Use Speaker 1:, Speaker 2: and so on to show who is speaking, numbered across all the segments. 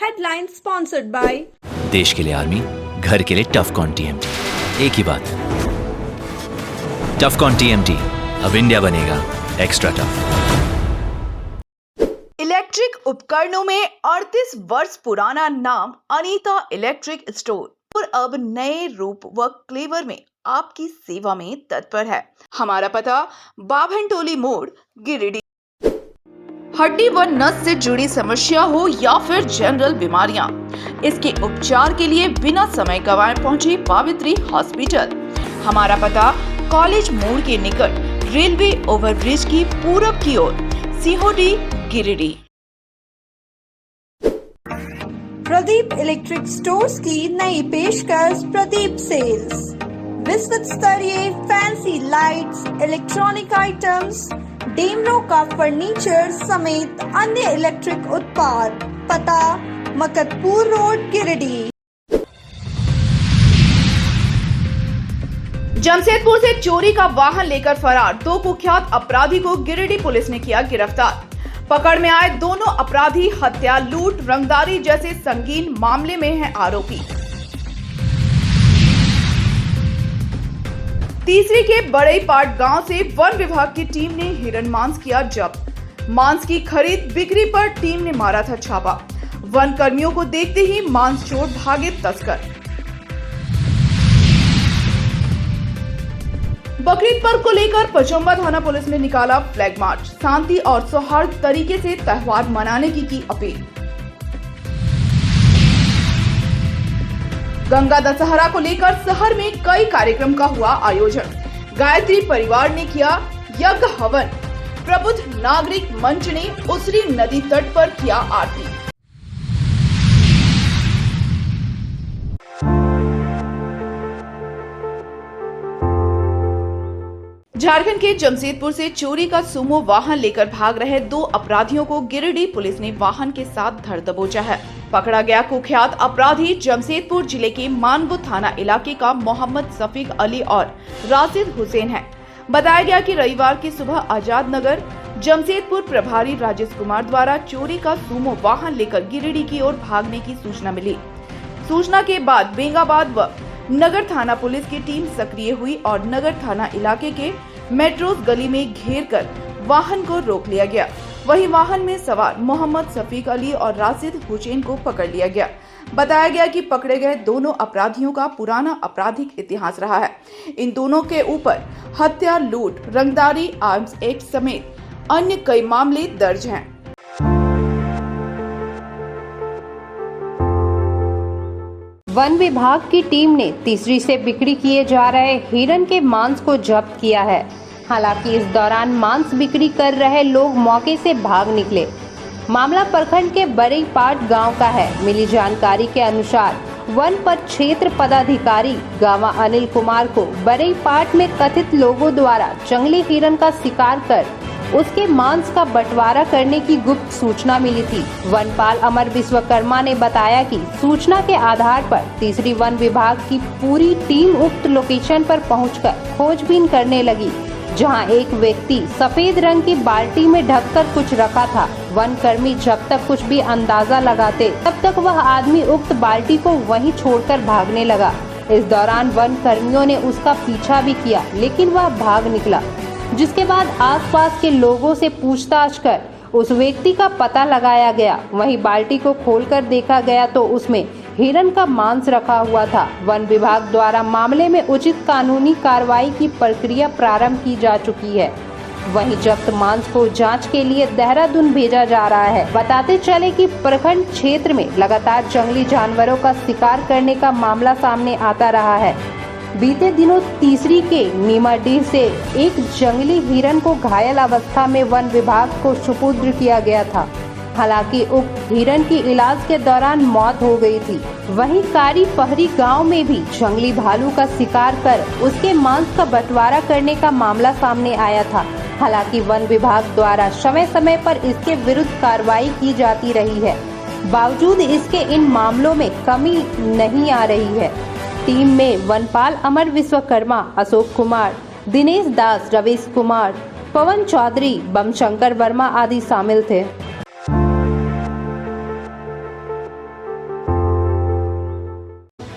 Speaker 1: Headline sponsored by
Speaker 2: देश के लिए आर्मी, घर के लिए टफकॉन टीएमटी। एक ही बात, टफकॉन टीएमटी, अब इंडिया बनेगा एक्स्ट्रा टफ।
Speaker 3: इलेक्ट्रिक उपकरणों में 38 वर्ष पुराना नाम अनीता इलेक्ट्रिक स्टोर और अब नए रूप व क्लेवर में आपकी सेवा में तत्पर है। हमारा पता बाभनटोली मोड़, गिरिडीह। हड्डी व नस से जुड़ी समस्या हो या फिर जनरल बीमारियां, इसके उपचार के लिए बिना समय गंवाए पहुंचे पावित्री हॉस्पिटल। हमारा पता कॉलेज मोड़ के निकट रेलवे ओवरब्रिज की पूरब की ओर, सिहोडी, गिरिडीह।
Speaker 1: प्रदीप इलेक्ट्रिक स्टोर्स की नई पेशकश प्रदीप सेल्स। विश्व स्तरीय fancy lights, electronic items, Damro का फर्नीचर समेत अन्य इलेक्ट्रिक उत्पाद। पता मकतपुर रोड, गिरिडीह।
Speaker 3: जमशेदपुर से चोरी का वाहन लेकर फरार 2 कुख्यात अपराधी को गिरिडीह पुलिस ने किया गिरफ्तार। पकड़ में आए दोनों अपराधी हत्या, लूट, रंगदारी जैसे संगीन मामले में हैं आरोपी। तीसरी के बड़ईपाट गांव से वन विभाग की टीम ने हिरण मांस किया जब्त। मांस की खरीद बिक्री पर टीम ने मारा था छापा। वन कर्मियों को देखते ही मांस चोर भागे तस्कर। बकरीद पर्व को लेकर पचम्बा थाना पुलिस ने निकाला फ्लैग मार्च। शांति और सौहार्द तरीके से त्योहार मनाने की अपील। गंगा दशहरा को लेकर शहर में कई कार्यक्रम का हुआ आयोजन। गायत्री परिवार ने किया यज्ञ हवन। प्रबुद्ध नागरिक मंच ने उसरी नदी तट पर किया आरती। झारखंड के जमशेदपुर से चोरी का सुमो वाहन लेकर भाग रहे 2 अपराधियों को गिरिडीह पुलिस ने वाहन के साथ धर दबोचा है। पकड़ा गया कुख्यात अपराधी जमशेदपुर जिले के मानगो थाना इलाके का मोहम्मद सफीक अली और राशिद हुसैन है। बताया गया कि रविवार की सुबह आजाद नगर जमशेदपुर प्रभारी राजेश कुमार द्वारा चोरी का सुमो वाहन लेकर गिरिडीह की ओर भागने की सूचना मिली। सूचना के बाद बेंगाबाद व नगर थाना पुलिस की टीम सक्रिय हुई और नगर थाना इलाके के मेट्रोस गली में घेर कर वाहन को रोक लिया गया। वहीं वाहन में सवार मोहम्मद सफीक अली और राशिद हुसैन को पकड़ लिया गया। बताया गया कि पकड़े गए दोनों अपराधियों का पुराना आपराधिक इतिहास रहा है। इन दोनों के ऊपर हत्या, लूट, रंगदारी, आर्म्स एक्ट समेत अन्य कई मामले दर्ज हैं।
Speaker 4: वन विभाग की टीम ने तीसरी से बिक्री किए जा रहे हिरण के मांस को जब्त किया है। हालांकि इस दौरान मांस बिक्री कर रहे लोग मौके से भाग निकले। मामला प्रखंड के बड़ईपाट गांव का है। मिली जानकारी के अनुसार वन पर क्षेत्र पदाधिकारी गावा अनिल कुमार को बड़ईपाट में कथित लोगों द्वारा जंगली हिरण का शिकार कर उसके मांस का बंटवारा करने की गुप्त सूचना मिली थी। वनपाल अमर विश्वकर्मा ने बताया कि सूचना के आधार पर तीसरी वन विभाग की पूरी टीम उक्त लोकेशन पर पहुंचकर खोजबीन करने लगी, जहां एक व्यक्ति सफेद रंग की बाल्टी में ढककर कुछ रखा था। वन कर्मी जब तक कुछ भी अंदाजा लगाते तब तक वह आदमी उक्त बाल्टी को वहीं छोड़कर भागने लगा। इस दौरान वन कर्मियों ने उसका पीछा भी किया, लेकिन वह भाग निकला, जिसके बाद आसपास के लोगों से पूछताछ कर उस व्यक्ति का पता लगाया गया। वहीं बाल्टी को खोलकर देखा गया तो उसमें हिरण का मांस रखा हुआ था। वन विभाग द्वारा मामले में उचित कानूनी कार्रवाई की प्रक्रिया प्रारंभ की जा चुकी है। वहीं जब्त मांस को जांच के लिए देहरादून भेजा जा रहा है। बताते चले कि प्रखंड क्षेत्र में लगातार जंगली जानवरों का शिकार करने का मामला सामने आता रहा है। बीते दिनों तीसरी के नीमाडीह से एक जंगली हिरण को घायल अवस्था में वन विभाग को सुपुर्द किया गया था। हालांकि उक्त हिरण की इलाज के दौरान मौत हो गई थी। वहीं कारी पहरी गांव में भी जंगली भालू का शिकार कर उसके मांस का बंटवारा करने का मामला सामने आया था। हालांकि वन विभाग द्वारा समय समय पर इसके विरुद्ध कार्रवाई की जाती रही है। बावजूद इसके इन मामलों में कमी नहीं आ रही है। टीम में वनपाल अमर विश्वकर्मा, अशोक कुमार, दिनेश दास, रवीश कुमार, पवन चौधरी, बम शंकर वर्मा आदि शामिल थे।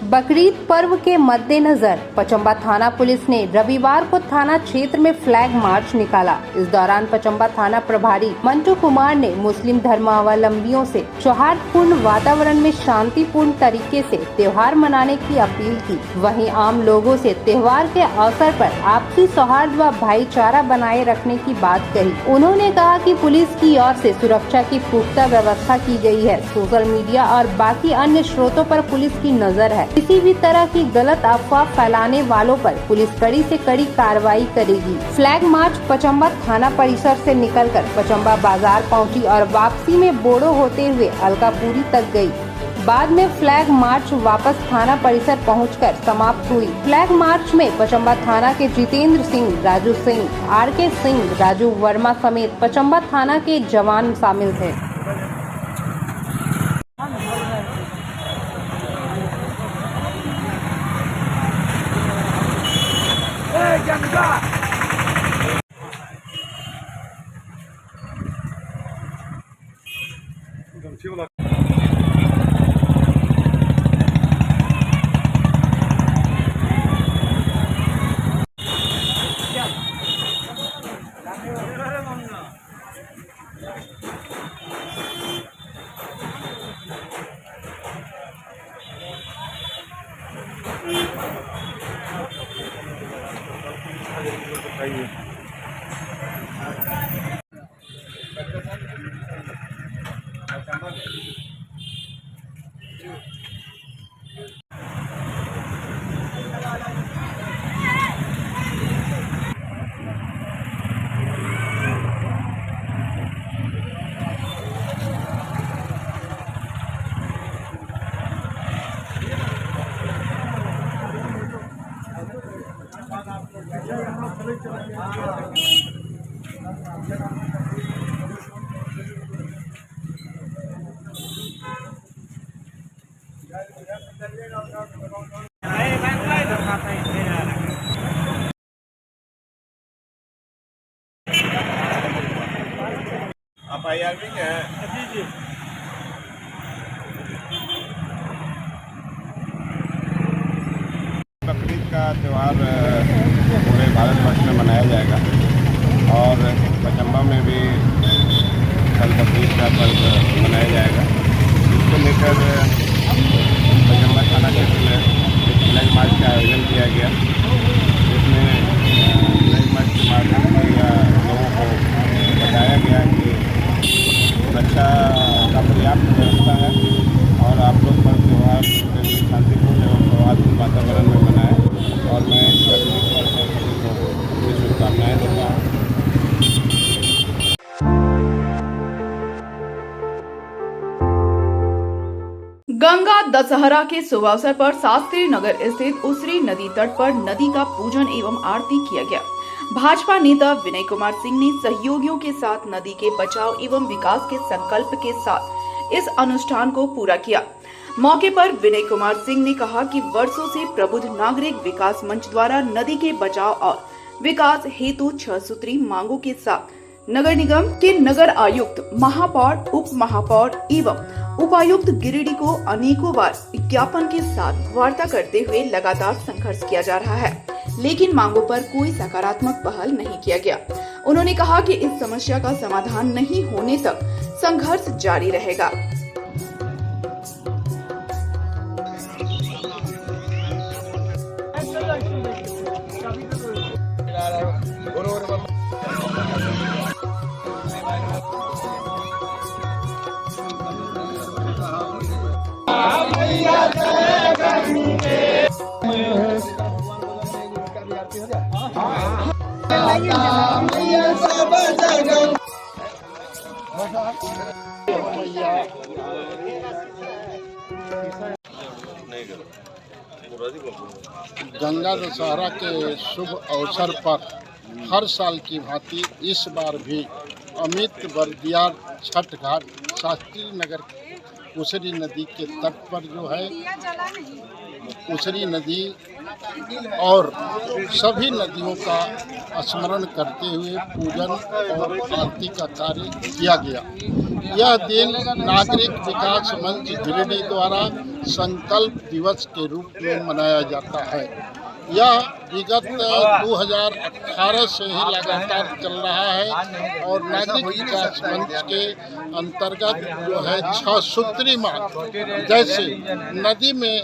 Speaker 4: बकरीद पर्व के मद्देनजर पचम्बा थाना पुलिस ने रविवार को थाना क्षेत्र में फ्लैग मार्च निकाला। इस दौरान पचम्बा थाना प्रभारी मंटू कुमार ने मुस्लिम धर्मावलंबियों से सौहार्दपूर्ण वातावरण में शांतिपूर्ण तरीके से त्योहार मनाने की अपील की। वहीं आम लोगों से त्योहार के अवसर पर आपसी सौहार्द व भाईचारा बनाए रखने की बात कही। उन्होंने कहा कि पुलिस की ओर से सुरक्षा की पुख्ता व्यवस्था की गई है। सोशल मीडिया और बाकी अन्य स्रोतों पर पुलिस की नजर है। किसी भी तरह की गलत अफवाह फैलाने वालों पर पुलिस कड़ी से कड़ी कार्रवाई करेगी। फ्लैग मार्च पचम्बा थाना परिसर से निकलकर पचम्बा बाजार पहुंची और वापसी में बोड़ो होते हुए अलकापुरी तक गई। बाद में फ्लैग मार्च वापस थाना परिसर पहुंचकर समाप्त हुई। फ्लैग मार्च में पचम्बा थाना के जितेंद्र सिंह, राजू सिंह, आर.के. सिंह, राजू वर्मा समेत पचम्बा थाना के जवान शामिल थे।
Speaker 5: आप IRB के हैं? जी। बकरीद का त्यौहार पूरे भारतवर्ष में मनाया जाएगा और पचम्बा में भी कल बकरीद का पर्व मनाया जाएगा। इसको लेकर पचम्बा थाना क्षेत्र में एक फ्लैग मार्च का आयोजन किया गया, जिसमें फ्लैग मार्च के माध्यम से लोगों को बताया गया कि सुरक्षा का पर्याप्त व्यवस्था है और आप लोग पर्व त्यौहार शांतिपूर्ण एवं सौहार्दपूर्ण वातावरण में मनाएं। और मैं इस बकरीद पर्व पर सभी को अपनी शुभकामनाएं देता हूँ।
Speaker 3: गंगा दशहरा के शुभ अवसर पर शास्त्री नगर स्थित उसरी नदी तट पर नदी का पूजन एवं आरती किया गया। भाजपा नेता विनय कुमार सिंह ने सहयोगियों के साथ नदी के बचाव एवं विकास के संकल्प के साथ इस अनुष्ठान को पूरा किया। मौके पर विनय कुमार सिंह ने कहा कि वर्षों से प्रबुद्ध नागरिक विकास मंच द्वारा नदी के बचाव और विकास हेतु 6 सूत्री मांगों के साथ नगर निगम के नगर आयुक्त, महापौर, उप महापौर एवं उपायुक्त गिरिडीह को अनेकों बार विज्ञापन के साथ वार्ता करते हुए लगातार संघर्ष किया जा रहा है, लेकिन मांगों पर कोई सकारात्मक पहल नहीं किया गया। उन्होंने कहा कि इस समस्या का समाधान नहीं होने तक संघर्ष जारी रहेगा।
Speaker 6: गंगा दशहरा के शुभ अवसर पर हर साल की भांति इस बार भी अमित बर्दियार छठ घाट शास्त्री नगर उसरी नदी के तट पर जो है उसरी नदी और सभी नदियों का स्मरण करते हुए पूजन और आरती का कार्य किया गया। यह दिन नागरिक विकास मंच गिरिडीह द्वारा संकल्प दिवस के रूप में मनाया जाता है। यह विगत 2018 से ही लगातार चल रहा है और नागरिक विकास मंच के अंतर्गत जो है 6 सूत्री मार्ग, जैसे नदी में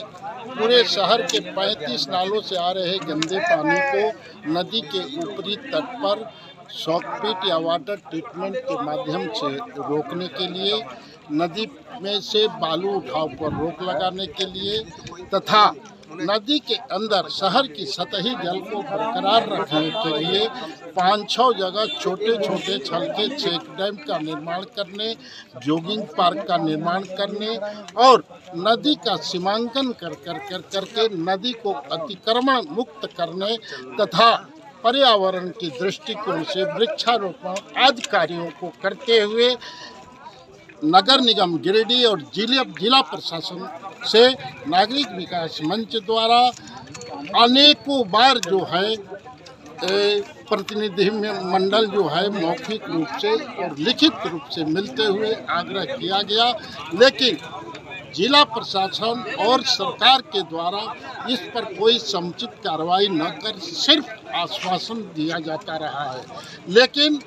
Speaker 6: पूरे शहर के 35 नालों से आ रहे गंदे पानी को नदी के ऊपरी तट पर सॉकपिट या वाटर ट्रीटमेंट के माध्यम से रोकने के लिए, नदी में से बालू उठाव पर रोक लगाने के लिए तथा नदी के अंदर शहर की सतही जल को बरकरार रखने के लिए 5-6 जगह छोटे छोटे छलके चेक डैम का निर्माण करने, जॉगिंग पार्क का निर्माण करने और नदी का सीमांकन करके नदी को अतिक्रमण मुक्त करने तथा पर्यावरण की दृष्टिकोण से वृक्षारोपण आदि कार्यों को करते हुए नगर निगम गिरिडीह और जिला प्रशासन से नागरिक विकास मंच द्वारा अनेकों बार जो है प्रतिनिधि मंडल जो है मौखिक रूप से और लिखित रूप से मिलते हुए आग्रह किया गया, लेकिन जिला प्रशासन और सरकार के द्वारा इस पर कोई समुचित कार्रवाई न कर सिर्फ आश्वासन दिया जाता रहा है। लेकिन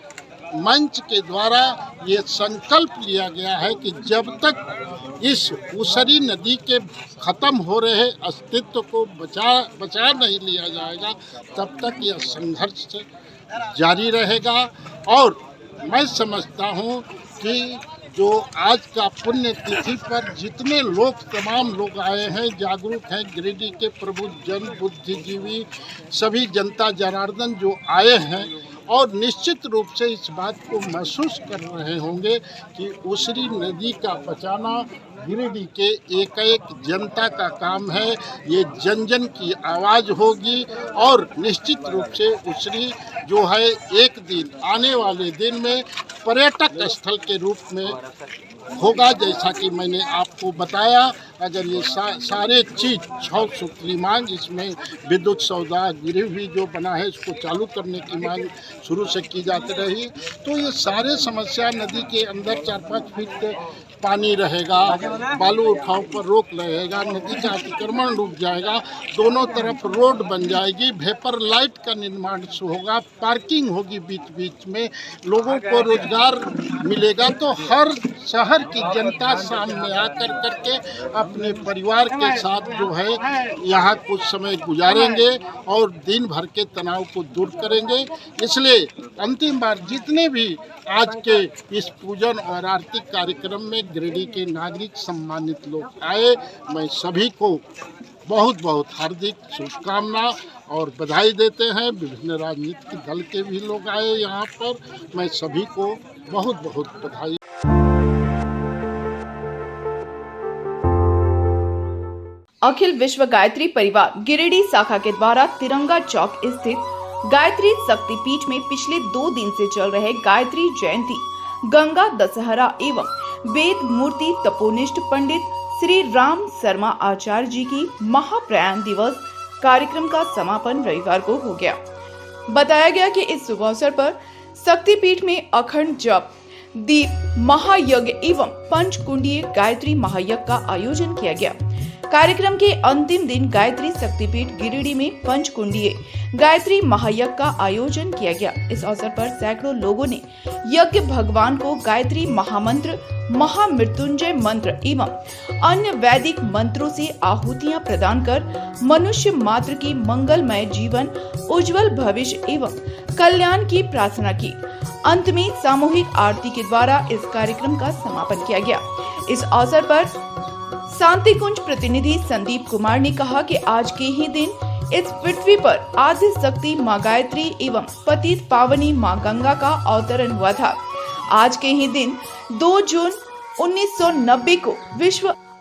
Speaker 6: मंच के द्वारा ये संकल्प लिया गया है कि जब तक इस उसरी नदी के ख़त्म हो रहे अस्तित्व को बचा नहीं लिया जाएगा, तब तक यह संघर्ष जारी रहेगा। और मैं समझता हूँ कि जो आज का पुण्य तिथि पर जितने लोग तमाम लोग आए हैं, जागरूक हैं, गिरिडीह के प्रबुद्ध जन, बुद्धिजीवी, सभी जनता जनार्दन जो आए हैं और निश्चित रूप से इस बात को महसूस कर रहे होंगे कि उसरी नदी का बचाना गिरिडीह के एक जनता का काम है। ये जन जन की आवाज़ होगी और निश्चित रूप से उसरी जो है एक दिन आने वाले दिन में पर्यटक स्थल के रूप में होगा। जैसा कि मैंने आपको बताया, अगर ये सारे चीज़ 6 सूत्री मांग, इसमें विद्युत सौदा गिरिडीह भी जो बना है इसको चालू करने की मांग शुरू से की जाती रही, तो ये सारे समस्या नदी के अंदर 4-5 फीट पानी रहेगा, बालू उठाव पर रोक रहेगा, नदी का अतिक्रमण रुक जाएगा, दोनों तरफ रोड बन जाएगी, वेपर लाइट का निर्माण होगा, पार्किंग होगी बीच बीच में, लोगों को रोजगार मिलेगा। तो हर शहर की जनता सामने आकर करके अपने परिवार के साथ जो है यहाँ कुछ समय गुजारेंगे और दिन भर के तनाव को दूर करेंगे। इसलिए अंतिम बार जितने भी आज के इस पूजन और आरती कार्यक्रम में गिरिडीह के नागरिक सम्मानित लोग आए, मैं सभी को बहुत बहुत हार्दिक शुभकामना और बधाई देते हैं। विभिन्न राजनीतिक दल के भी लोग आए यहाँ पर, मैं सभी को बहुत बहुत बधाई।
Speaker 3: अखिल विश्व गायत्री परिवार गिरिडीह शाखा के द्वारा तिरंगा चौक स्थित गायत्री शक्तिपीठ में पिछले 2 दिन से चल रहे गायत्री जयंती, गंगा दशहरा एवं वेद मूर्ति तपोनिष्ठ पंडित श्री राम शर्मा आचार्य जी की महाप्रयाण दिवस कार्यक्रम का समापन रविवार को हो गया। बताया गया कि इस शुभ अवसर पर शक्तिपीठ में अखंड जप, दीप महायज्ञ एवं पंचकुंडीय गायत्री महायज्ञ का आयोजन किया गया। कार्यक्रम के अंतिम दिन गायत्री शक्तिपीठ गिरिडीह में पंचकुंडीय गायत्री महायज्ञ का आयोजन किया गया। इस अवसर पर सैकड़ों लोगों ने यज्ञ भगवान को गायत्री महामंत्र, महामृत्युंजय मंत्र एवं अन्य वैदिक मंत्रों से आहुतियां प्रदान कर मनुष्य मात्र की मंगलमय जीवन, उज्जवल भविष्य एवं कल्याण की प्रार्थना की। अंत में सामूहिक आरती के द्वारा इस कार्यक्रम का समापन किया गया। इस अवसर पर शांति कुंज प्रतिनिधि संदीप कुमार ने कहा कि आज के ही दिन इस पृथ्वी पर आदि शक्ति माँ गायत्री एवं पतित पावनी माँ गंगा का अवतरण हुआ था। आज के ही दिन 2 जून 1990 को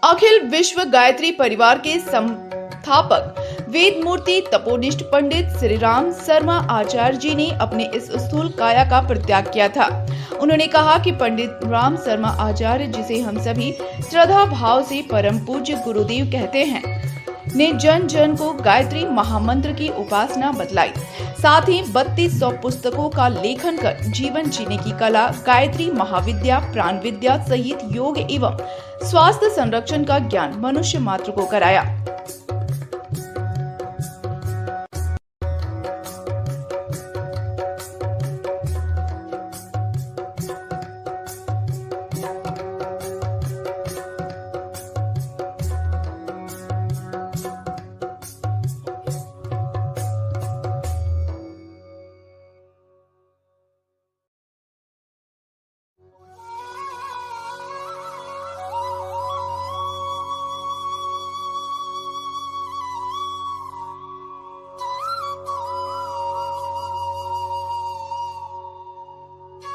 Speaker 3: अखिल विश्व गायत्री परिवार के संस्थापक वेद मूर्ति तपोनिष्ठ पंडित श्री राम शर्मा आचार्य जी ने अपने इस स्थूल काया का परित्याग किया था। उन्होंने कहा कि पंडित राम शर्मा आचार्य, जिसे हम सभी श्रद्धा भाव से परम पूज्य गुरुदेव कहते हैं, ने जन जन को गायत्री महामंत्र की उपासना बतलाई। साथ ही 3200 पुस्तकों का लेखन कर जीवन जीने की कला, गायत्री महाविद्या, प्राण विद्या सहित योग एवं स्वास्थ्य संरक्षण का ज्ञान मनुष्य मात्र को कराया।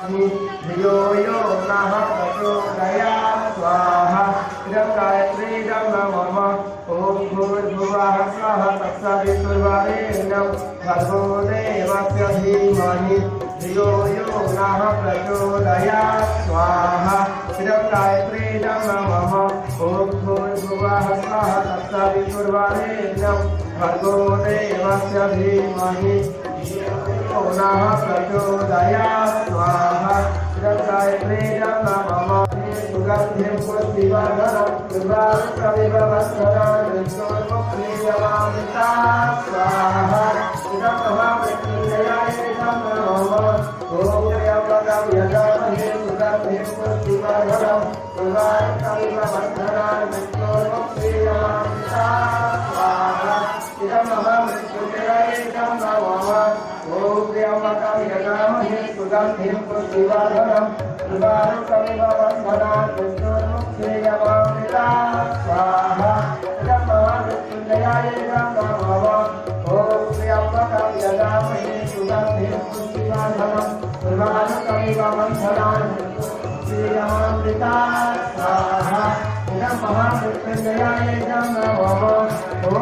Speaker 7: धियो यो नः प्रचोदयात् स्वाहा इदं गायत्रीदं नमः ॐ भूर्भुवः स्वः तत्सवितुर्वरेण्यं भर्गो देवस्य धीमहि धियो यो नः प्रचोदयात् स्वाहा इदं गायत्रीदं नमः ॐ भूर्भुवः स्वः तत्सवितुर्वरेण्यं भर्गो देवस्य धीमहि नः प्रचोदयात् स्वाहा गायत्रीदं नमः सुगन्धिं पुष्टिवर्धनं दुर्वारुकविभवस्वरं विष्णुर्मुक्तियमामिता स्वाहा इदं महामृत्युञ्जयायेदं नमः ॐ त्र्यम्बकं यजामहे सुगन्धिं पुष्टिवर्धनं दुर्वारुकविभवस्वरं विष्णुर्मुक्तियमामिता स्वाहा इदं महामृत्युञ्जयायेदं नमः ॐ त्र्यम्बकं यजामहे सुगन्धिं पुष्टिवर्धनं दुर्वारुकविभवस्वरं विष्णुर्मुक्तियमामिता स्वाहा इदं महामृत्युञ्जयायेदं नमः ॐ त्र्यम्बकं यजामहे सुगन्धिं पुष्टिवर्धनं दुर्वारुकविभवस्वरं विष्णुर्मुक्तियमामिता स्वाहा इदं महामृत्युञ्जयायेदं नमः ॐ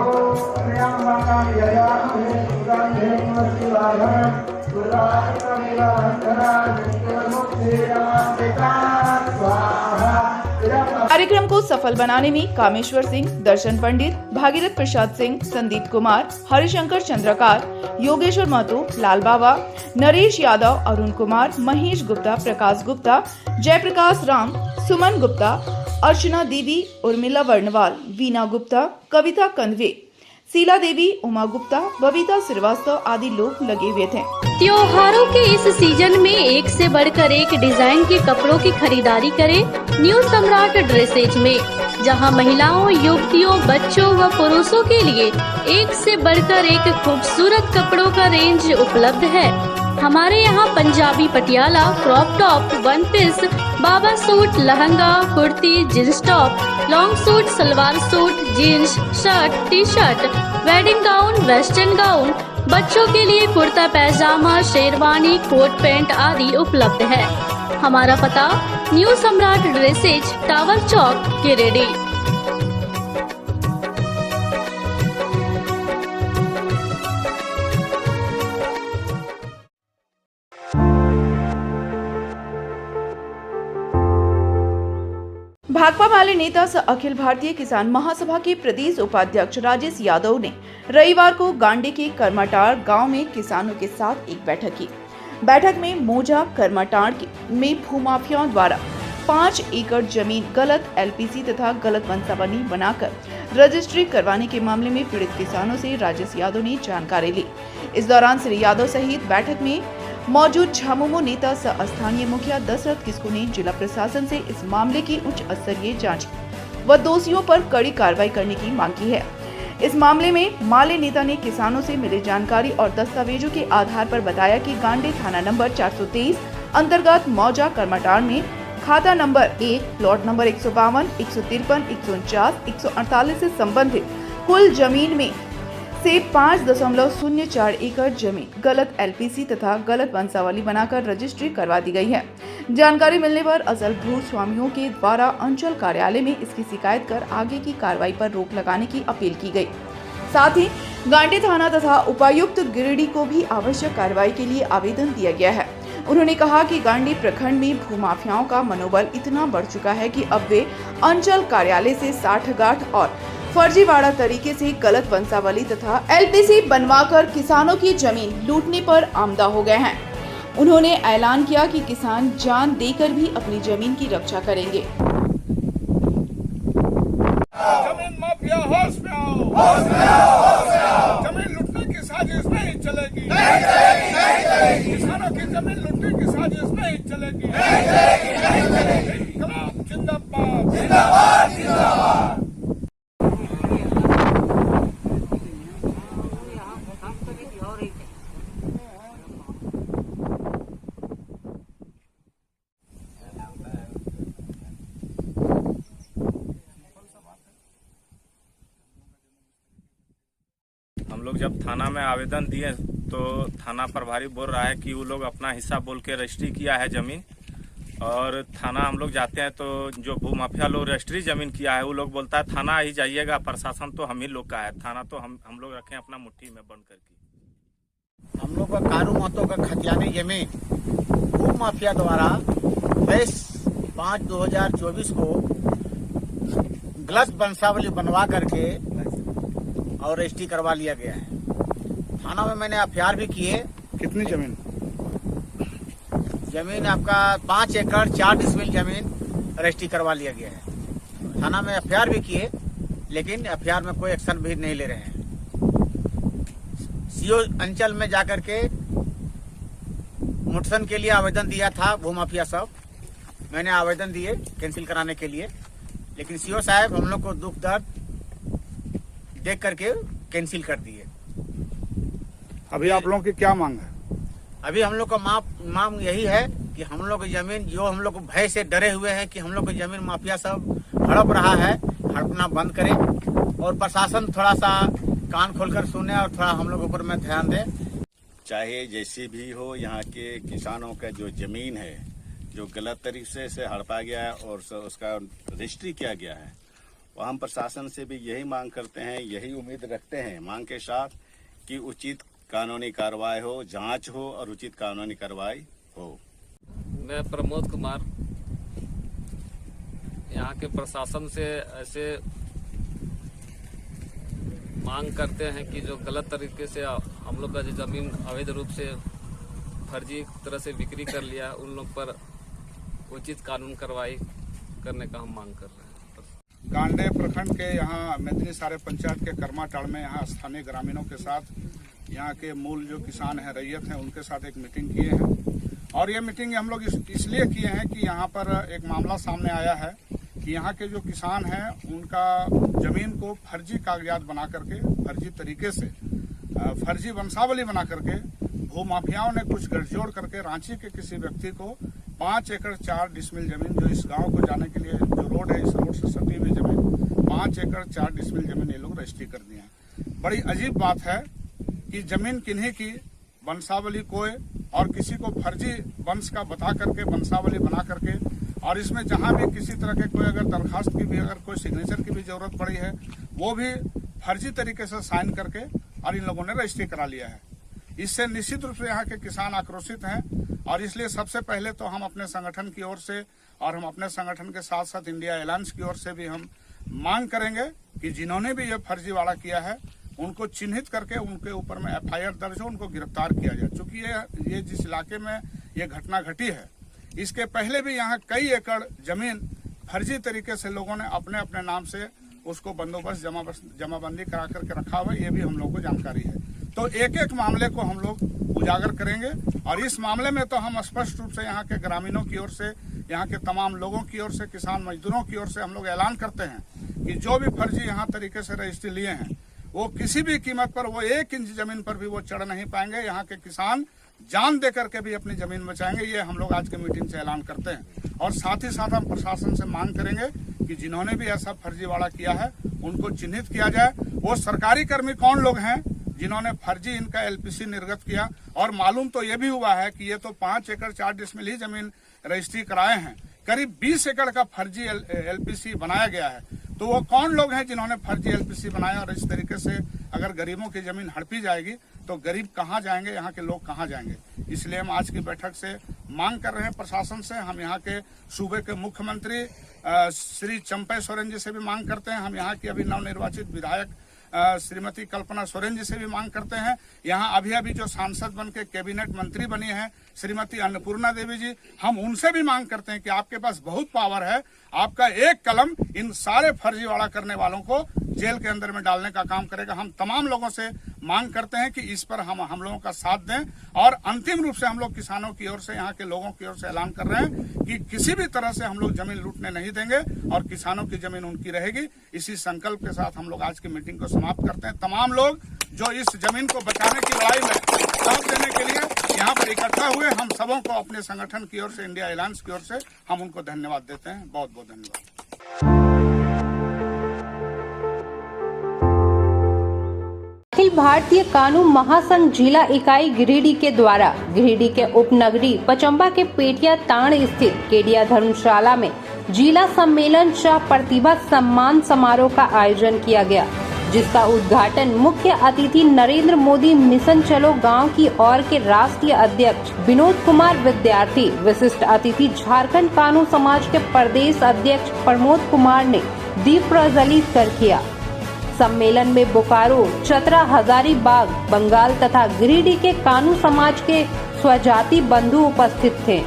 Speaker 7: त्र्यम्बकं यजामहे सुगन्धिं पुष्टिवर्धनं
Speaker 3: कार्यक्रम को सफल बनाने में कामेश्वर सिंह, दर्शन पंडित, भागीरथ प्रसाद सिंह, संदीप कुमार, हरिशंकर चंद्रकार, योगेश्वर महतो, लाल बाबा, नरेश यादव, अरुण कुमार, महेश गुप्ता, प्रकाश गुप्ता, जयप्रकाश राम, सुमन गुप्ता, अर्चना देवी, उर्मिला वर्णवाल, वीना गुप्ता, कविता कंदवे, शीला देवी, उमा गुप्ता, बबीता श्रीवास्तव आदि लोग लगे हुए थे।
Speaker 8: त्योहारों के इस सीजन में एक से बढ़कर एक डिजाइन के कपड़ों की खरीदारी करें न्यू सम्राट ड्रेसेज में, जहां महिलाओं, युवतियों, बच्चों व पुरुषों के लिए एक से बढ़कर एक खूबसूरत कपड़ों का रेंज उपलब्ध है। हमारे यहाँ Punjabi Patiala, crop top, one piece, बाबा suit, lehenga, kurti, jeans top, long suit, salwar suit, jeans, shirt, T shirt, wedding gown, western gown, बच्चों के लिए कुर्ता पैजामा, शेरवानी, कोट पैंट आदि उपलब्ध है। हमारा पता new Samrat dresses, tower Chowk, Giridih.
Speaker 3: Bhakpa Male नेता सह अखिल भारतीय किसान महासभा के प्रदेश उपाध्यक्ष राजेश यादव ने रविवार को गांडी के करमाटाड़ गांव में किसानों के साथ एक बैठक की। बैठक में मोजा करमाटाड़ में भूमाफियाओं द्वारा 5 एकड़ जमीन गलत एलपीसी तथा गलत वंशावली बनाकर रजिस्ट्री करवाने के मामले में पीड़ित किसानों से राजेश यादव ने जानकारी ली। इस दौरान श्री यादव सहित बैठक में मौजूद झामुमो नेता सह स्थानीय मुखिया दशरथ किस्कू ने जिला प्रशासन से इस मामले की उच्च स्तरीय जांच व दोषियों पर कड़ी कार्रवाई करने की मांग की है। इस मामले में माले नेता ने किसानों से मिली जानकारी और दस्तावेजों के आधार पर बताया कि गांडी थाना नंबर 423 अंतर्गत मौजा करमाटाड़ में खाता नंबर 1, प्लॉट नंबर 152, 153, 149, 148 से संबंधित कुल जमीन में से 5.04 एकड़ जमीन गलत एलपीसी तथा गलत वंशावली बनाकर रजिस्ट्री करवा दी गई है। जानकारी मिलने पर असल भू स्वामियों के द्वारा अंचल कार्यालय में इसकी शिकायत कर आगे की कार्रवाई पर रोक लगाने की अपील की गई। साथ ही गांडी थाना तथा उपायुक्त गिरिडीह को भी आवश्यक कार्रवाई के लिए आवेदन दिया गया है। उन्होंने कहा कि गांडी प्रखंड में भूमाफियाओं का मनोबल इतना बढ़ चुका है कि अब वे अंचल कार्यालय से साठगांठ और फर्जीवाड़ा तरीके से गलत वंशावली तथा एलपीसी बनवाकर किसानों की जमीन लूटने पर आमदा हो गए हैं। उन्होंने ऐलान किया कि किसान जान देकर भी अपनी जमीन की रक्षा करेंगे।
Speaker 9: जमीन माफिया होश में आओ, होश में आओ, होश में आओ। जमीन लूटने की साजिश नहीं चलेगी, नहीं चलेगी, नहीं चलेगी। किसानों की जमीन लूटने की साजिश नहीं चलेगी, नहीं चलेगी, नहीं चलेगी। इनकलाब जिंदाबाद, जिंदाबाद, जिंदाबाद।
Speaker 5: हम लोग जब थाना में आवेदन दिए तो थाना प्रभारी बोल रहा है कि वो लोग अपना हिस्सा बोल के रजिस्ट्री किया है ज़मीन, और थाना हम लोग जाते हैं तो जो भूमाफिया लोग रजिस्ट्री ज़मीन किया है वो लोग बोलता है थाना ही जाइएगा, प्रशासन तो हम ही लोग का है, थाना तो हम लोग रखें अपना मुट्ठी में बंद करके।
Speaker 10: हम लोग का कारू महतो का खतियानी जमीन भूमाफिया द्वारा 22/5/2024 को गलत वंशावली बनवा करके और रजिस्ट्री करवा लिया गया है। थाना में मैंने एफआईआर भी किए।
Speaker 9: कितनी जमीन?
Speaker 10: जमीन आपका 5 एकड़ 4 डिसमिल जमीन रजिस्ट्री करवा लिया गया है। थाना में एफआईआर भी किए, लेकिन एफआईआर में कोई एक्शन भी नहीं ले रहे हैं। सीओ अंचल में जाकर के मुठसन के लिए आवेदन दिया था भूमाफिया सब, मैंने आवेदन दिए कैंसिल कराने के लिए, लेकिन सीओ साहब हम लोग को दुख दर्द देख करके कैंसिल कर दिए।
Speaker 9: अभी आप लोगों की क्या मांग है?
Speaker 10: अभी हम लोग का मांग यही है कि हम लोग की जमीन, जो हम लोग भय से डरे हुए हैं कि हम लोग की जमीन माफिया सब हड़प रहा है, हड़पना बंद करे और प्रशासन थोड़ा सा कान खोलकर सुने और थोड़ा हम लोग ऊपर में ध्यान दे।
Speaker 5: चाहे जैसी भी हो, यहाँ के किसानों का जो जमीन है जो गलत तरीके से हड़पा गया है और उसका रजिस्ट्री किया गया है, वो हम प्रशासन से भी यही मांग करते हैं, यही उम्मीद रखते हैं मांग के साथ कि उचित कानूनी कार्रवाई हो, जांच हो और उचित कानूनी कार्रवाई हो।
Speaker 11: मैं प्रमोद कुमार यहाँ के प्रशासन से ऐसे मांग करते हैं कि जो गलत तरीके से हम लोग का जो जमीन अवैध रूप से फर्जी तरह से बिक्री कर लिया, उन लोग पर उचित कानून कार्रवाई करने का हम मांग कर रहे हैं।
Speaker 9: गांडे प्रखंड के यहाँ मेदनी सारे पंचायत के कर्माटाड़ में यहाँ स्थानीय ग्रामीणों के साथ, यहाँ के मूल जो किसान हैं, रैयत हैं, उनके साथ एक मीटिंग किए हैं। और ये मीटिंग हम लोग इसलिए किए हैं कि यहाँ पर एक मामला सामने आया है कि यहाँ के जो किसान हैं उनका जमीन को फर्जी कागजात बना करके, फर्जी तरीके से, फर्जी वंशावली बना करके भूमाफियाओं ने कुछ गठजोड़ करके रांची के किसी व्यक्ति को 5 एकड़ 4 डिसमिल जमीन, जो इस गांव को जाने के लिए जो रोड है, इस रोड से सटी हुई जमीन 5 एकड़ 4 डिसमिल जमीन ये लोग रजिस्ट्री कर दिए हैं। बड़ी अजीब बात है कि जमीन किन्हीं की वंशावली कोई और किसी को फर्जी वंश का बता करके, वंशावली बना करके, और इसमें जहां भी किसी तरह के कोई अगर दरखास्त की भी, अगर कोई सिग्नेचर की भी जरूरत पड़ी है, वो भी फर्जी तरीके से साइन करके और इन लोगों ने रजिस्ट्री करा लिया है। इससे निश्चित रूप से यहाँ के किसान आक्रोशित हैं और इसलिए सबसे पहले तो हम अपने संगठन की ओर से और हम अपने संगठन के साथ साथ इंडिया अलायंस की ओर से भी हम मांग करेंगे कि जिन्होंने भी ये फर्जीवाड़ा किया है उनको चिन्हित करके उनके ऊपर में एफआईआर दर्ज हो, उनको गिरफ्तार किया जाए। चूंकि ये जिस इलाके में ये घटना घटी है, इसके पहले भी यहाँ कई एकड़ जमीन फर्जी तरीके से लोगों ने अपने अपने नाम से उसको बंदोबस्त जमाबंदी करा करके रखा हुआ है, ये भी हम लोग को जानकारी है। तो एक एक मामले को हम लोग उजागर करेंगे और इस मामले में तो हम स्पष्ट रूप से यहाँ के ग्रामीणों की ओर से, यहाँ के तमाम लोगों की ओर से, किसान मजदूरों की ओर से हम लोग ऐलान करते हैं कि जो भी फर्जी यहाँ तरीके से रजिस्ट्री लिए हैं वो किसी भी कीमत पर, वो 1 इंच जमीन पर भी वो चढ़ नहीं पाएंगे। यहाँ के किसान जान दे करके भी अपनी जमीन बचाएंगे, ये हम लोग आज के मीटिंग से ऐलान करते हैं। और साथ ही साथ हम प्रशासन से मांग करेंगे कि जिन्होंने भी ऐसा फर्जीवाड़ा किया है उनको चिन्हित किया जाए। वो सरकारी कर्मी कौन लोग हैं जिन्होंने फर्जी इनका एलपीसी निर्गत किया, और मालूम तो ये भी हुआ है कि ये तो 5 एकड़ 4 डिसमिल ही जमीन रजिस्ट्री कराए हैं, करीब 20 एकड़ का फर्जी एलपीसी बनाया गया है। तो वो कौन लोग हैं जिन्होंने फर्जी एलपीसी बनाया, और इस तरीके से अगर गरीबों की जमीन हड़पी जाएगी तो गरीब कहाँ जाएंगे, यहाँ के लोग कहाँ जाएंगे। इसलिए हम आज की बैठक से मांग कर रहे हैं प्रशासन से। हम यहाँ के सूबे के मुख्यमंत्री श्री चंपई सोरेन जी से भी मांग करते हैं। हम यहाँ की अभी नवनिर्वाचित विधायक श्रीमती कल्पना सोरेन जी से भी मांग करते हैं। यहाँ अभी जो सांसद बन के कैबिनेट मंत्री बनी है श्रीमती अन्नपूर्णा देवी जी, हम उनसे भी मांग करते हैं कि आपके पास बहुत पावर है, आपका एक कलम इन सारे फर्जीवाड़ा करने वालों को जेल के अंदर में डालने का काम करेगा। हम तमाम लोगों से मांग करते हैं कि इस पर हम लोगों का साथ दें और अंतिम रूप से हम लोग किसानों की ओर से, यहाँ के लोगों की ओर से ऐलान कर रहे हैं कि किसी भी तरह से हम लोग जमीन लूटने नहीं देंगे और किसानों की जमीन उनकी रहेगी। इसी संकल्प के साथ हम लोग आज की मीटिंग को समाप्त करते हैं। तमाम लोग जो इस जमीन को बचाने की लड़ाई में साथ देने के लिए यहाँ पर इकट्ठा हुए, हम सबों को अपने संगठन की ओर से, इंडिया अलायंस की ओर से हम उनको धन्यवाद देते हैं। बहुत बहुत धन्यवाद।
Speaker 4: अखिल भारतीय कानून महासंघ जिला इकाई गिरिडीह के द्वारा गिरिडीह के उपनगरी पचम्बा के पेटिया ताण स्थित केडिया धर्मशाला में जिला सम्मेलन सह प्रतिभा सम्मान समारोह का आयोजन किया गया, जिसका उद्घाटन मुख्य अतिथि नरेंद्र मोदी मिशन चलो गांव की ओर के राष्ट्रीय अध्यक्ष विनोद कुमार विद्यार्थी, विशिष्ट अतिथि झारखंड कानून समाज के प्रदेश अध्यक्ष प्रमोद कुमार ने दीप प्रज्वलित कर किया। सम्मेलन में बोकारो, चतरा, हजारीबाग, बंगाल तथा गिरिडीह के कानून समाज के स्वजाति बंधु उपस्थित थे।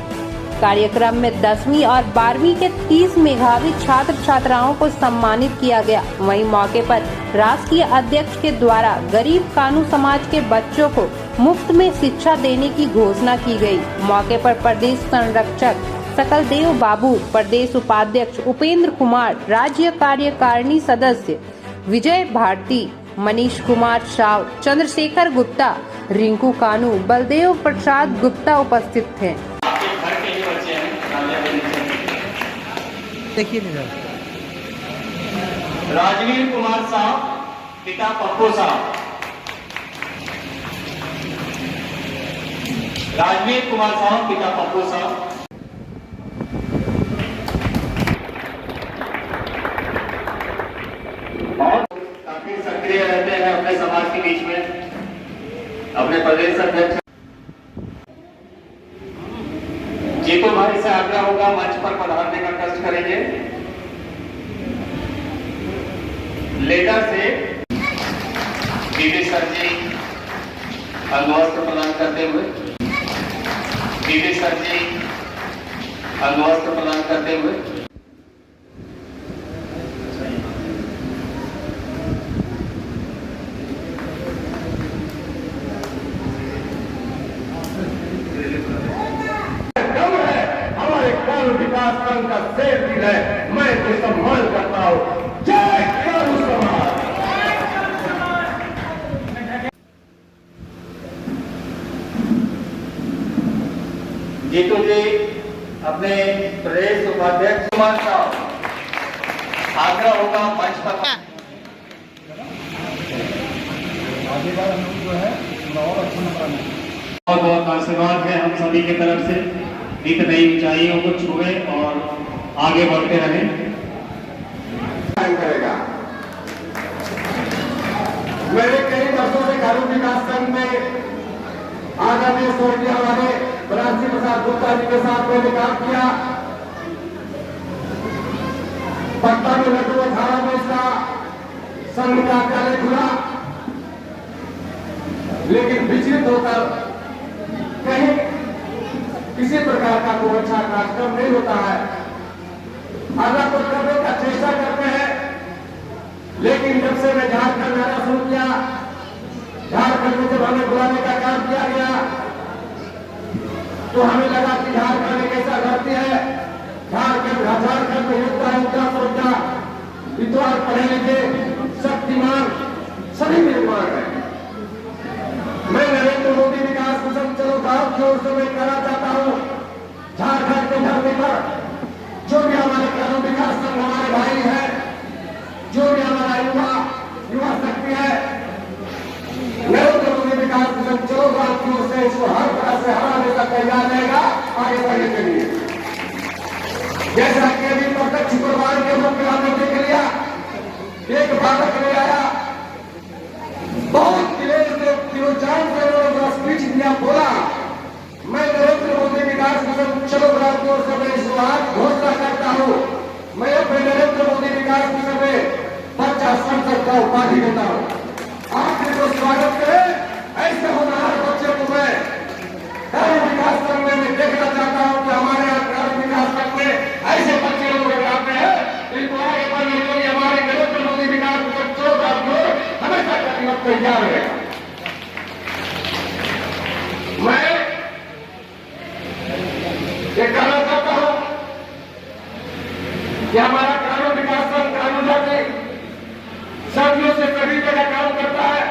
Speaker 4: कार्यक्रम में 10वीं और 12वीं के 30 मेधावी छात्र छात्राओं को सम्मानित किया गया। वहीं मौके पर राष्ट्रीय अध्यक्ष के द्वारा गरीब कानून समाज के बच्चों को मुफ्त में शिक्षा देने की घोषणा की गई। मौके पर प्रदेश संरक्षक सकलदेव बाबू, प्रदेश उपाध्यक्ष उपेंद्र कुमार, राज्य कार्यकारिणी सदस्य विजय भारती, मनीष कुमार साव, चंद्रशेखर गुप्ता, रिंकू कानू, बलदेव प्रसाद गुप्ता उपस्थित थे।
Speaker 7: देखिए
Speaker 12: राजवीर कुमार साहब, पिता पप्पू साहब। राजवीर कुमार साहब, पिता पप्पू साहब। और काफी सक्रिय रहते हैं अपने समाज के बीच में। अपने प्रदेश अध्यक्ष जीतू भाई से आग्रह होगा मंच पर पधारने का कष्ट करेंगे। लेटर से बीबी सर जी अंगवस्त्र प्रदान करते हुए, बीबी सर जी अंगवस्त्र प्रदान करते हुए
Speaker 5: विकास संघ का शेर भी है, मैं तो सम्मान करता हूँ। जय कानून समाज।
Speaker 12: जीतू जी अपने प्रदेश उपाध्यक्ष कुमार साहब, आग्रह होगा मंच पर। बहुत बहुत आशीर्वाद है हम सभी की तरफ से। नित नई ऊंचाइयों को छुए और आगे बढ़ते रहें।
Speaker 5: करेगा। मैंने कई वर्षों से कानून विकास संघ में आदरणीय स्वर्गीय हमारे राष्ट्रीय प्रसाद गुप्ता जी के साथ मैंने काम किया। पटना में लड्डू 18 में इसका संघ का कार्यालय खुला, लेकिन विचलित होकर कहीं किसी प्रकार का कोई अच्छा कार्यक्रम नहीं होता है। अगर कुछ करने का चेष्टा करते हैं, लेकिन जब से मैं झारखंड आना शुरू किया, झारखंड में जब हमें बुलाने का काम किया गया तो हमें लगा कि झारखंड एक ऐसा धरती है, झारखंड में युद्धा विद्वान, पढ़े लिखे, शक्तिमान सभी निर्माण है। मैं नरेंद्र मोदी विकास मिशन चलो गांव की ओर से मैं कहना चाहता हूँ, झारखंड के धरती पर जो भी हमारे कानून विकास संघ हमारे भाई हैं, जो भी हमारा युवा शक्ति है, नरेंद्र मोदी विकास मिशन चलो गांव की ओर से इसको हर तरह से हराने का तैयार रहेगा आगे बढ़ने के लिए। जैसा कि अभी प्रत्यक्ष प्रमाण के रूप में हमने देख लिया, एक बालक ले आया, बहुत
Speaker 7: 400 का स्पीच दिया, बोला मैं नरेंद्र मोदी विकास मिशन चलो ग्राम की ओर से मैं इस बार घोषणा करता हूँ, मैं अपने नरेंद्र मोदी विकास मिशन में 50 संसद का उपाधि देता हूँ। आप इनको स्वागत करें। ऐसे होनहार बच्चे को मैं ग्रामीण विकास करने में देखना चाहता हूँ कि हमारे यहाँ ग्रामीण विकास करने ऐसे बच्चे लोग आते हैं, इनको आगे बढ़ने के लिए हमारे नरेंद्र मोदी विकास मिशन चलो ग्राम की ओर हमेशा प्रतिबद्ध तैयार रहेगा। मैं ये कहना चाहता हूं कि हमारा कानून विकास संघ कानून जाति सदियों से सभी जगह काम करता है,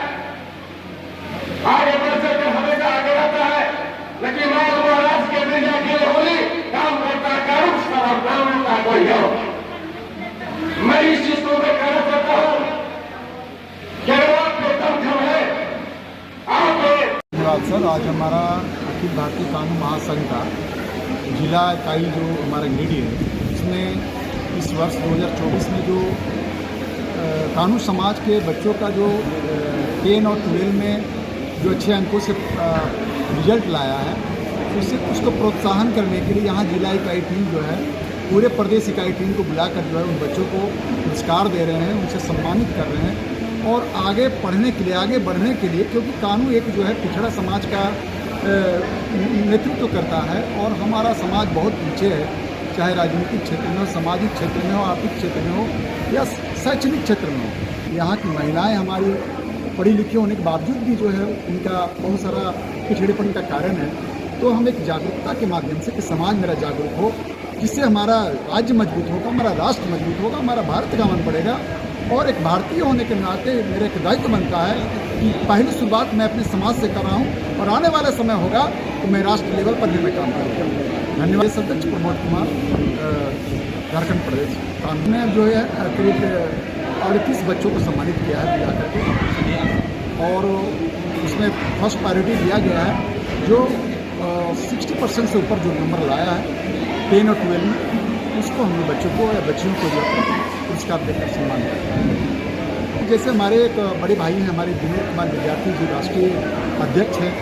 Speaker 7: आगे बढ़ चलकर हमेशा आगे रहता है, लेकिन मैं महाराष्ट्र के मीडिया के लिए होली काम करता है, कानून का कोई हो। मैं इस चीज को मैं कहना चाहता हूं कि अगर आपके दमखम है आप
Speaker 13: धन्यवाद सर। आज हमारा अखिल भारतीय कानून महासंघ का जिला इकाई जो हमारा गिरिडीह है, उसमें इस वर्ष 2024 में जो कानून समाज के बच्चों का जो 10 और 12 में जो अच्छे अंकों से रिजल्ट लाया है, उसको प्रोत्साहन करने के लिए यहाँ जिला इकाई टीम जो है पूरे प्रदेश इकाई टीम को बुलाकर जो है उन बच्चों को पुरस्कार दे रहे हैं, उनसे सम्मानित कर रहे हैं और आगे पढ़ने के लिए, आगे बढ़ने के लिए, क्योंकि कानून एक जो है पिछड़ा समाज का नेतृत्व करता है और हमारा समाज बहुत पीछे है, चाहे राजनीतिक क्षेत्र में हो, सामाजिक क्षेत्र में हो, आर्थिक क्षेत्र में हो या शैक्षणिक क्षेत्र में हो। यहाँ की महिलाएं हमारी पढ़ी लिखी होने के बावजूद भी जो है उनका बहुत सारा पिछड़ेपन का कारण है। तो हम एक जागरूकता के माध्यम से कि समाज मेरा जागरूक हो, जिससे हमारा राज्य मजबूत होगा, हमारा राष्ट्र मजबूत होगा, हमारा भारत का मन बढ़ेगा। और एक भारतीय होने के नाते मेरा एक दायित्व बनता है कि पहली शुरुआत मैं अपने समाज से कर रहा हूँ और आने वाला समय होगा तो मैं राष्ट्र लेवल पर भी मैं काम करूँगा। धन्यवाद। अध्यक्ष प्रमोद कुमार, झारखंड प्रदेश। हमने जो है करीब 38 बच्चों को सम्मानित किया है बुला करके और उसमें फर्स्ट प्रायोरिटी दिया गया है जो 60% से ऊपर जो नंबर लाया है 10 और 12 में, उसको हम बच्चों को या बच्चियों को जो पुरस्कार देकर सम्मान करते हैं। जैसे हमारे एक बड़े भाई हैं हमारे विनोद कुमार विद्यार्थी जो राष्ट्रीय अध्यक्ष हैं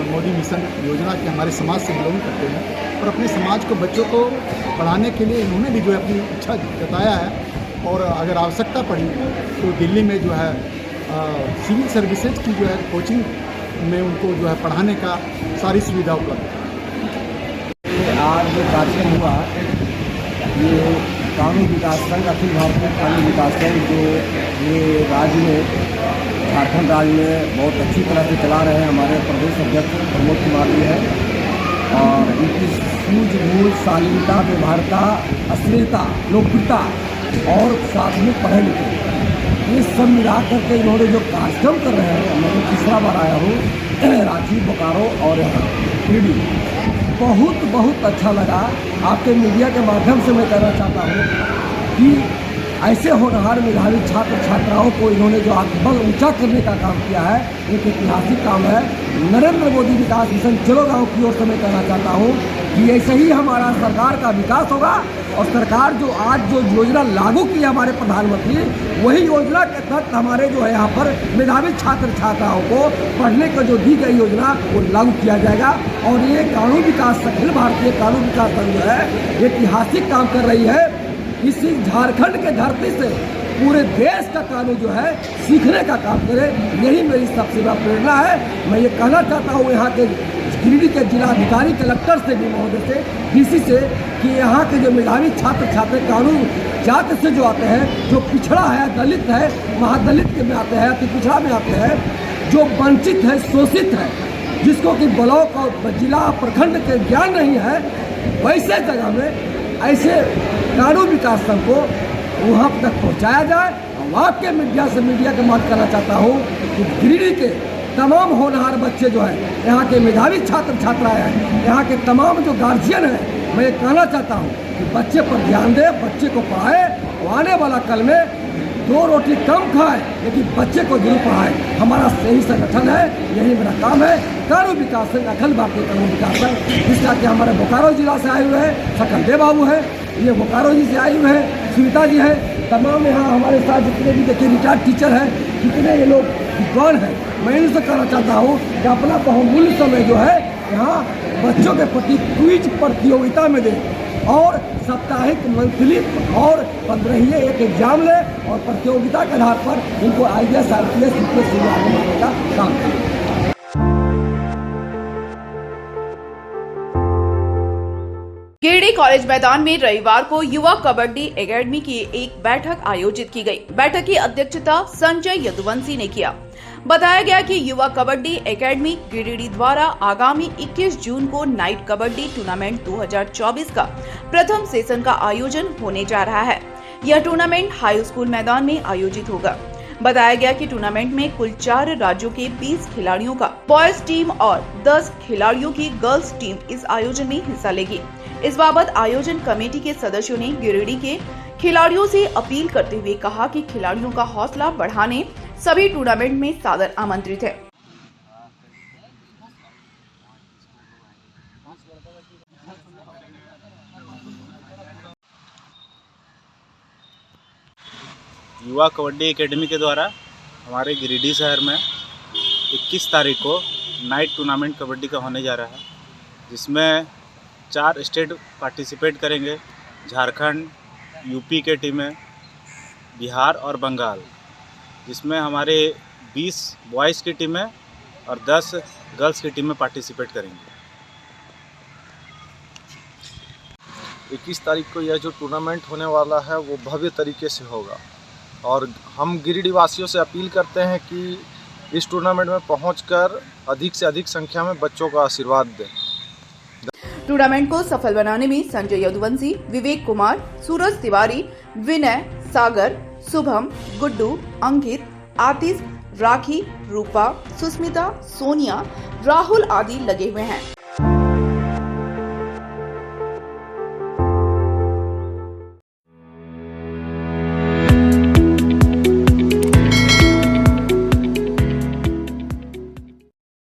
Speaker 13: मोदी मिशन योजना के, हमारे समाज से बिलोंग करते हैं और अपने समाज को बच्चों को पढ़ाने के लिए इन्होंने भी जो है अपनी इच्छा जताया है और अगर आवश्यकता पड़ी तो दिल्ली में जो है सिविल सर्विसेज की जो है कोचिंग में उनको जो है पढ़ाने का सारी सुविधा उपलब्ध है।
Speaker 7: आज जो कार्यक्रम हुआ ये कानून विकास संघ, अखिल भारतीय कानून विकास संघ जो ये राज्य में झारखंड राज्य में बहुत अच्छी तरह से चला रहे हैं हमारे प्रदेश अध्यक्ष प्रमोद कुमार जी हैं और इनकी सूझबूझ, शालीनता, व्यवहारता, अश्लीलता, लोकप्रियता और साथ में पढ़े लिखे, ये सब मिला करके इन्होंने जो कार्यक्रम कर रहे हैं, मैं तो तीसरा बार आया हूँ रांची, बोकारो और यहाँ गिरिडीह, बहुत अच्छा लगा। आपके मीडिया के माध्यम से मैं कहना चाहता हूँ कि ऐसे होनहार मेधावी छात्र छात्राओं को इन्होंने जो आत्मबल ऊंचा करने का काम किया है, एक ऐतिहासिक काम है। नरेंद्र मोदी विकास मिशन चलो गाँव की ओर से मैं कहना चाहता हूँ कि ऐसे ही हमारा सरकार का विकास होगा और सरकार जो आज जो योजना लागू की है हमारे प्रधानमंत्री, वही योजना के तहत हमारे जो है यहाँ पर मेधावी छात्र छात्राओं को पढ़ने का जो दी गई योजना वो लागू किया जाएगा। और ये कानून विकास अखिल भारतीय कानून विकास संघ जो है ऐतिहासिक काम कर रही है। इसी झारखंड के धरती से पूरे देश का कानून जो है सीखने का काम करे, यही मेरी सबसे बड़ा प्रेरणा है। मैं ये कहना चाहता हूँ यहाँ के गिरिडीह के जिलाधिकारी कलेक्टर से भी, महोदय से, डीसी से, कि यहाँ के जो मेधावी छात्र छात्र कानून जाति से जो आते हैं, जो पिछड़ा है, दलित है, महादलित के में आते हैं, अति पिछड़ा में आते हैं, जो वंचित है, शोषित है, जिसको कि ब्लॉक और जिला प्रखंड के ज्ञान नहीं है, वैसे जगह में ऐसे कानून विकास संघ को वहाँ तक पहुँचाया जाए। और आपके मीडिया से मीडिया के माध्यम करना चाहता हूँ कि गिरिडीह के तमाम होनहार बच्चे जो हैं, यहाँ के मेधावी छात्र छात्राएं हैं, यहाँ के तमाम जो गार्जियन हैं, मैं ये कहना चाहता हूँ कि बच्चे पर ध्यान दें, बच्चे को पढ़ाए और आने वाला कल में 2 रोटी कम खाए लेकिन बच्चे को जरूर पढ़ाए। हमारा सही संगठन है, यही मेरा काम है। कानून विकास संघ, अखिल भारतीय कानून विकास संघ, जिसका कि हमारे बोकारो जिला से आए हुए हैं सकलदेव बाबू हैं, ये बोकारो जी से आए हुए हैं, सुनीता जी हैं, तमाम यहाँ हमारे साथ जितने भी देखिए रिटायर्ड टीचर हैं, कितने ये लोग कि कौन है। मैं इनसे कहना चाहता हूँ कि अपना बहुमूल्य समय जो है यहाँ बच्चों के प्रति क्विज प्रतियोगिता में दें और साप्ताहिक मंथली और 15 एक एग्जाम ले और प्रतियोगिता के आधार पर इनको IAS IPS UPSC में आगे बढ़ने का काम करें।
Speaker 3: गिरिडीह कॉलेज मैदान में रविवार को युवा कबड्डी एकेडमी की एक बैठक आयोजित की गई। बैठक की अध्यक्षता संजय यदुवंशी ने किया। बताया गया कि युवा कबड्डी एकेडमी गिरिडीह द्वारा आगामी 21 जून को नाइट कबड्डी टूर्नामेंट 2024 का प्रथम सेशन का आयोजन होने जा रहा है। यह टूर्नामेंट हाई स्कूल मैदान में आयोजित होगा। बताया गया कि टूर्नामेंट में कुल 4 राज्यों के 20 खिलाड़ियों का बॉयज टीम और 10 खिलाड़ियों की गर्ल्स टीम इस आयोजन में हिस्सा लेगी। इस बाबत आयोजन कमेटी के सदस्यों ने गिरिडीह के खिलाड़ियों से अपील करते हुए कहा कि खिलाड़ियों का हौसला बढ़ाने सभी टूर्नामेंट में सादर आमंत्रित है।
Speaker 14: युवा कबड्डी एकेडमी के द्वारा हमारे गिरिडीह शहर में 21 तारीख को नाइट टूर्नामेंट कबड्डी का होने जा रहा है, जिसमें 4 स्टेट पार्टिसिपेट करेंगे। झारखंड, यूपी के टीमें, बिहार और बंगाल, जिसमें हमारे 20 बॉयज़ की टीमें और 10 गर्ल्स की टीमें पार्टिसिपेट करेंगी।
Speaker 15: 21 तारीख को यह जो टूर्नामेंट होने वाला है वो भव्य तरीके से होगा और हम गिरिडीह वासियों से अपील करते हैं कि इस टूर्नामेंट में पहुंचकर अधिक से अधिक संख्या में बच्चों का आशीर्वाद दें।
Speaker 3: टूर्नामेंट को सफल बनाने में संजय यदुवंशी, विवेक कुमार, सूरज तिवारी, विनय, सागर, शुभम, गुड्डू, अंकित, आतिश, राखी, रूपा, सुस्मिता, सोनिया, राहुल आदि लगे हुए हैं।